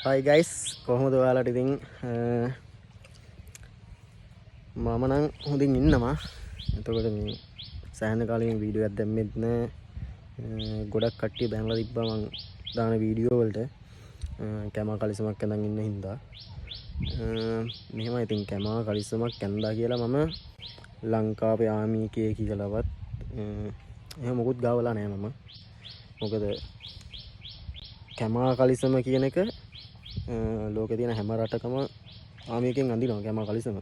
Hi guys, කොහොමද ඔයාලට ඉතින් මම නම් හොඳින් ඉන්නවා. එතකොට මේ සෑහෙන කාලෙකින් වීඩියෝ එකක් දැම්මෙත් නෑ. ගොඩක් කට්ටිය බැනලා තිබ්බා මං දාන වීඩියෝ වලට. කැමා කලිසමක් ඇඳන් ඉන්න හින්දා. මෙහෙම ඉතින් කැමා කලිසමක් ඇඳලා කියලා මම ලංකාවේ ආමි එකේ කියලාවත් එහෙම මොකුත් ගාවලා නෑ මම. මොකද කැමා කලිසම කියන එක ලෝකේ තියෙන හැම රටකම ආමියකින් අඳිනවා කැමා කලිසම.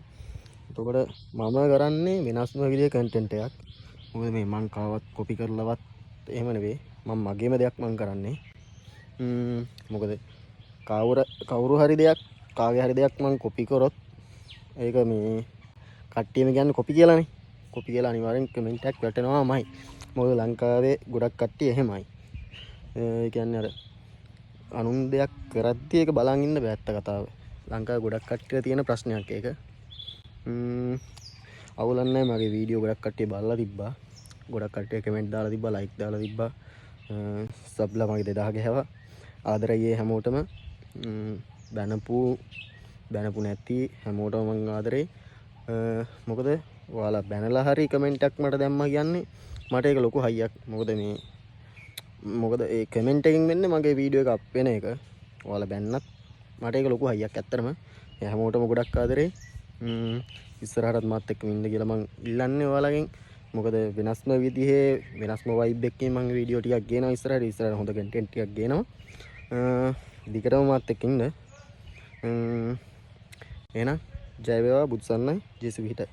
එතකොට මම කරන්නේ වෙනස්ම විදිහේ කන්ටෙන්ට් එකක්. මොකද මේ මං කාවත් කොපි කරලවත් එහෙම නෙවෙයි. මම මගේම දෙයක් මං කරන්නේ. මොකද කවුරු හරි දෙයක් කාගේ හරි දෙයක් මං කොපි කරොත් ඒක මේ කට්ටියම කියන්නේ කොපි කියලානේ. කොපි කියලා අනිවාර්යෙන් කමෙන්ට් එකක් වැටෙනවාමයි. මොකද ලංකාවේ ගොඩක් කට්ටිය එහෙමයි. ඒ කියන්නේ අර අනුන් දෙයක් කරද්දී ඒක බලන් ඉන්න බෑ ඇත්ත කතාව. ලංකාවේ ගොඩක් කට්ටිය තියෙන ප්‍රශ්නයක් ඒක. අවුලක් නැහැ මගේ වීඩියෝ ගොඩක් කට්ටිය බලලා තිබ්බා. ගොඩක් කට්ටිය කමෙන්ට් දාලා තිබ්බා, ලයික් දාලා තිබ්බා. සබ්ලා මගේ 2000 ගහවා. ආදරයි හැමෝටම. බැනපු නැති හැමෝටම මං ආදරේ. මොකද ඔයාලා බැනලා හරි කමෙන්ට් එකක් මට දැම්මා කියන්නේ මට ඒක ලොකු හයියක්. මොකද ඒ කමෙන්ට් එකෙන් වෙන්නේ මගේ වීඩියෝ එක අප් වෙන එක. ඔයාලා බැන්නත් මට ඒක ලොකු හයියක් ඇත්තටම. හැමෝටම ගොඩක් ආදරේ. ඉස්සරහටත් මාත් එක්කම ඉන්න කියලා මං ඉල්ලන්නේ ඔයාලගෙන්. මොකද වෙනස්ම විදිහේ වෙනස්ම වයිබ් එකකින් මං වීඩියෝ ටිකක් ගේනවා ඉස්සරහට හොඳ කන්ටෙන්ට් ටිකක් ගේනවා. දිගටම මාත් එක්ක ඉන්න. එහෙනම් ජය වේවා බුදු සරණයි ජේසු පිහිටයි.